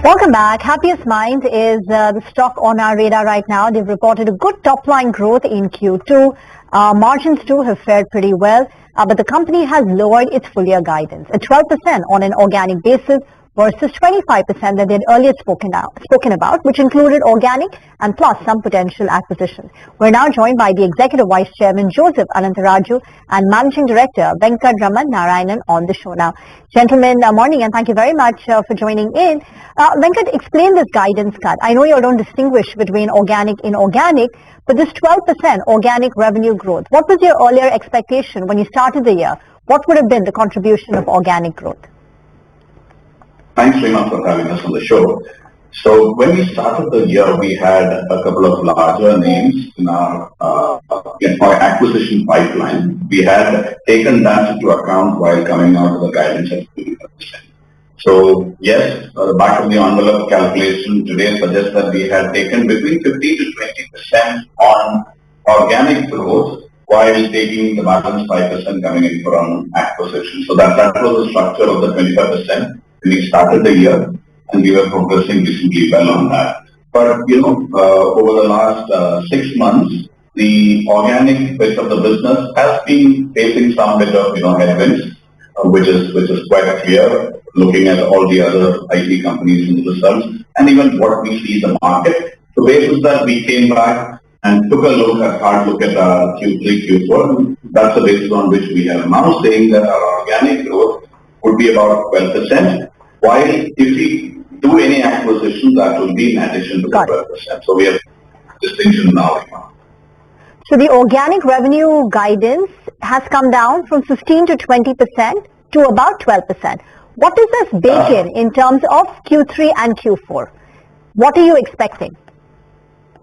Welcome back. Happiest Mind is the stock on our radar right now. They've reported a good top-line growth in Q2. Margins too have fared pretty well, but the company has lowered its full-year guidance at 12% on an organic basis versus 25% that they had earlier spoken about, which included organic and plus some potential acquisitions. We're now joined by the Executive Vice Chairman Joseph Anantharaju and Managing Director Venkatraman Narayanan on the show now. Gentlemen, morning and thank you very much for joining in. Venkat, explain this guidance cut. I know you don't distinguish between organic and inorganic, but this 12% organic revenue growth, what was your earlier expectation when you started the year? What would have been the contribution of organic growth? Thanks very much for having us on the show. So when we started the year, we had a couple of larger names in our acquisition pipeline. We had taken that into account while coming out of the guidance at 25%. So yes, the back of the envelope calculation today suggests that we had taken between 15 to 20% on organic growth while taking the balance 5% coming in from acquisition. So that was the structure of the 25%. We started the year and we were progressing reasonably well on that. But, over the last 6 months, the organic bit of the business has been facing some bit of, headwinds, which is quite clear looking at all the other IT companies in the results and even what we see in the market. So basis that we came back and took a hard look at our Q3, Q4. That's the basis on which we are now saying that our organic growth would be about 12%, while if we do any acquisition, that will be in addition to the 12%. So we have distinction now. So the organic revenue guidance has come down from 15 to 20% to about 12%. What does this bake in terms of Q3 and Q4? What are you expecting?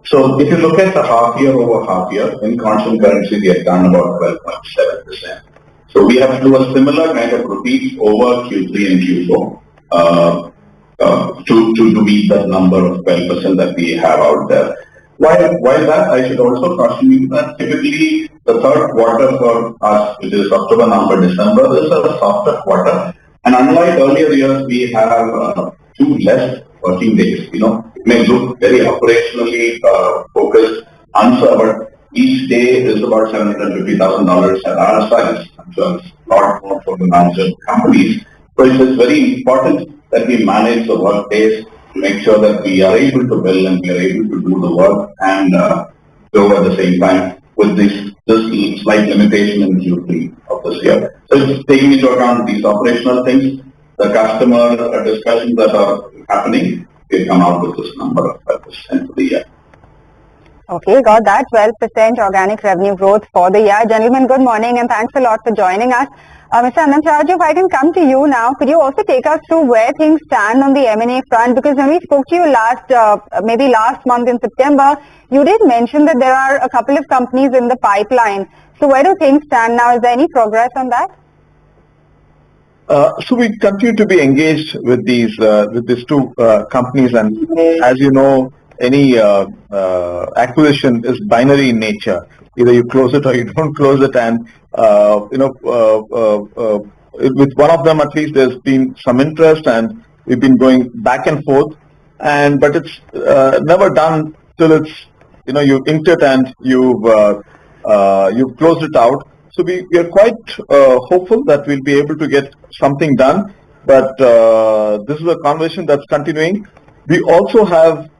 So if you look at the half year over half year, in constant currency, we have done about 12.7%. So we have to do a similar kind of repeat over Q3 and Q4 to meet that number of 12% that we have out there. While that, I should also caution you that typically the third quarter for us, which is October, November, December, is a softer quarter. And unlike earlier years, we have 2 less working days. It may look very operationally focused answer, but each day is about $750,000 at our size. So it's a lot more for the larger companies. So it is very important that we manage the work days to make sure that we are able to bill and we are able to do the work and go at the same time with this slight limitation in Q3 of this year. So it's taking into account these operational things, the customer discussions that are happening, we come out with this number of 5% for the year. Okay, got that. 12% organic revenue growth for the year. Gentlemen, good morning and thanks a lot for joining us. Mr. Anantharaju, if I can come to you now, could you also take us through where things stand on the M&A front? Because when we spoke to you last month in September, you did mention that there are a couple of companies in the pipeline. So where do things stand now? Is there any progress on that? So we continue to be engaged with these 2 companies, and as you know, any acquisition is binary in nature. Either you close it or you don't close it, and with one of them at least there's been some interest and we've been going back and forth, but it's never done till it's you inked it and you've closed it out. So we are quite hopeful that we'll be able to get something done, but this is a conversation that's continuing. We also have,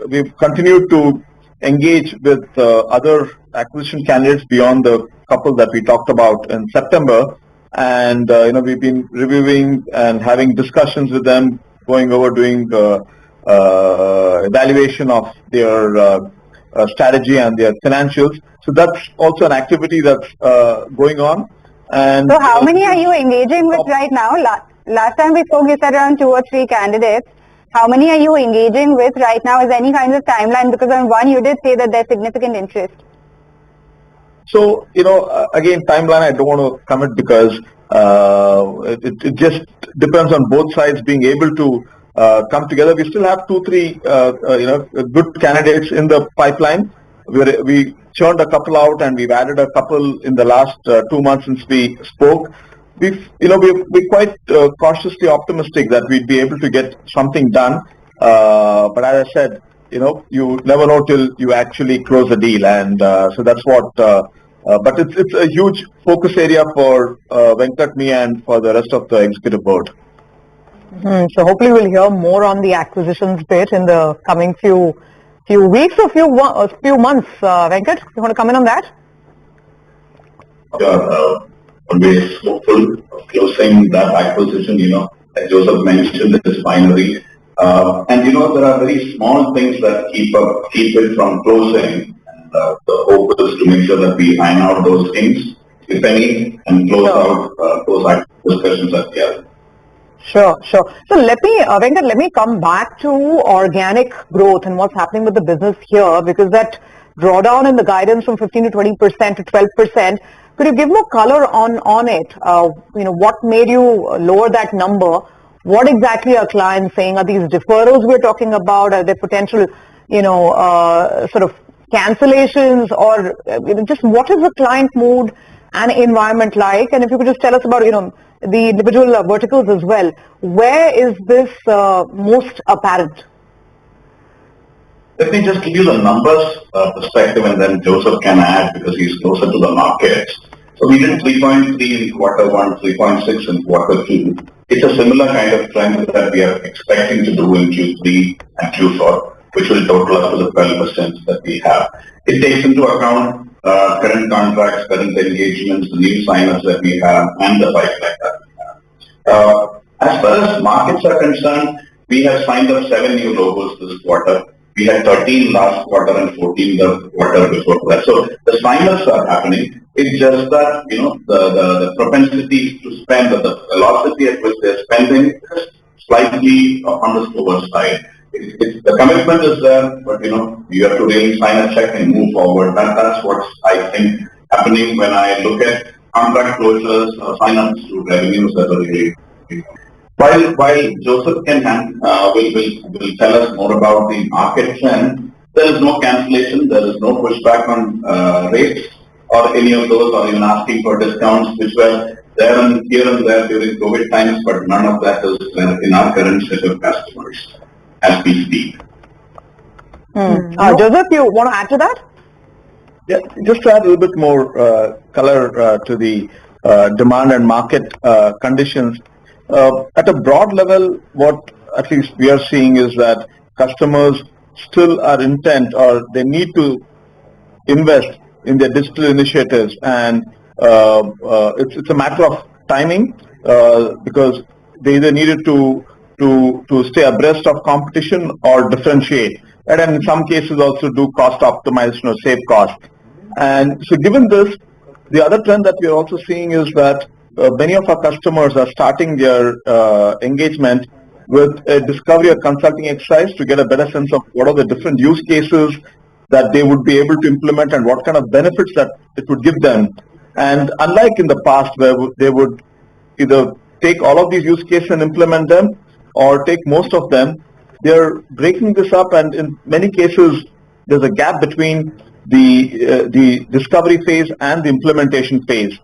we've continued to engage with other acquisition candidates beyond the couple that we talked about in September. And, we've been reviewing and having discussions with them, going over doing evaluation of their strategy and their financials. So that's also an activity that's going on. And so how many are you engaging with right now? Last time we spoke, you said around 2 or 3 candidates. How many are you engaging with right now? Is there any kind of timeline? Because on one, you did say that there's significant interest. So, again, timeline, I don't want to commit because it just depends on both sides being able to come together. We still have 2, 3, good candidates in the pipeline. We churned a couple out and we've added a couple in the last 2 months since we spoke. we're quite cautiously optimistic that we'd be able to get something done. But as I said, you never know till you actually close a deal, and so that's what. But it's a huge focus area for Venkat, me, and for the rest of the executive board. So hopefully we'll hear more on the acquisitions bit in the coming few weeks or few months. Venkat, you want to come in on that? Always hopeful of closing that acquisition, as Joseph mentioned, it is binary. And there are very small things that keep it from closing. And the hope is to make sure that we iron out those things, if any, and close out those discussions at the end. Sure. So Venkat, let me come back to organic growth and what's happening with the business here, because that drawdown in the guidance from 15 to 20% to 12%, could you give more color on it? What made you lower that number? What exactly are clients saying? Are these deferrals we're talking about? Are there potential, sort of cancellations, or just what is the client mood and environment like? And if you could just tell us about, the individual verticals as well. Where is this most apparent? Let me just give you the numbers perspective, and then Joseph can add because he's closer to the markets. So we did 3.3 in quarter one, 3.6 in quarter two. It's a similar kind of trend that we are expecting to do in Q3 and Q4, which will total up to the 12% that we have. It takes into account current contracts, current engagements, the new sign-ups that we have, and the pipeline that we have. As far as markets are concerned, we have signed up 7 new logos this quarter. We had 13 last quarter and 14 the quarter before that. So the sign-ups are happening. It's just that, the propensity to spend, or the velocity at which they're spending is slightly on the slower side. The commitment is there, but you have to really sign a check and move forward. That's what's, I think, happening when I look at contract closures or sign-ups to revenues that are really. While Joseph will tell us more about the market trend, there is no cancellation, there is no pushback on rates or any of those, or even asking for discounts, which were there and here and there during COVID times, but none of that is in our current set of customers as we speak. Joseph, you want to add to that? Yeah, just to add a little bit more color to the demand and market conditions. At a broad level, what at least we are seeing is that customers still are intent, or they need to invest in their digital initiatives, and it's a matter of timing because they either needed to stay abreast of competition or differentiate, and in some cases also do cost optimization or save cost. And so given this, the other trend that we are also seeing is that many of our customers are starting their engagement with a discovery or consulting exercise to get a better sense of what are the different use cases that they would be able to implement and what kind of benefits that it would give them. And unlike in the past where they would either take all of these use cases and implement them or take most of them, they're breaking this up, and in many cases there's a gap between the discovery phase and the implementation phase.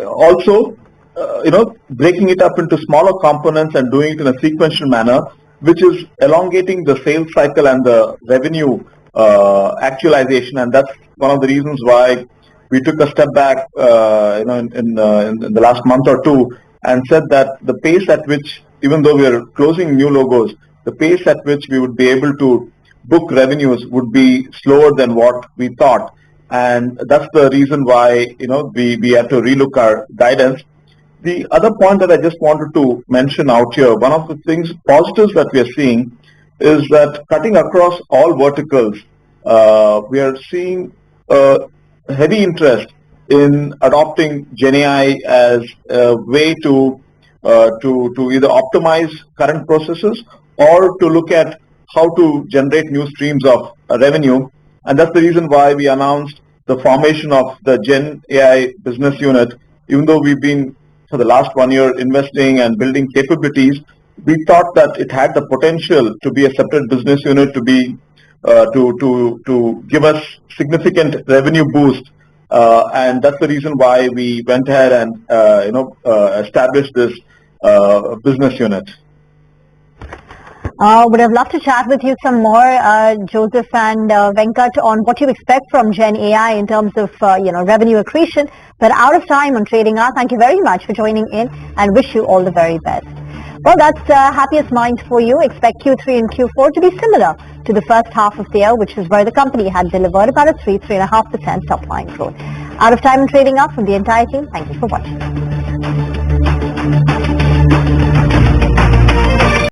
Also, breaking it up into smaller components and doing it in a sequential manner, which is elongating the sales cycle and the revenue actualization. And that's one of the reasons why we took a step back, in the last month or two, and said that the pace at which, even though we are closing new logos, the pace at which we would be able to book revenues would be slower than what we thought. And that's the reason why, we had to relook our guidance. The other point that I just wanted to mention out here, one of the things, positives that we are seeing is that cutting across all verticals, we are seeing heavy interest in adopting GenAI as a way to either optimize current processes or to look at how to generate new streams of revenue. And that's the reason why we announced the formation of the Gen AI business unit. Even though we've been for the last 1 year investing and building capabilities, we thought that it had the potential to be a separate business unit, to be to give us significant revenue boost and that's the reason why we went ahead and established this business unit. Would have loved to chat with you some more, Joseph and Venkat, on what you expect from Gen AI in terms of revenue accretion. But out of time on Trading Hour. Thank you very much for joining in, and wish you all the very best. Well, that's happiest minds for you. Expect Q3 and Q4 to be similar to the first half of the year, which is where the company had delivered about a 3.5% top line growth. Out of time on Trading Hour from the entire team. Thank you for watching.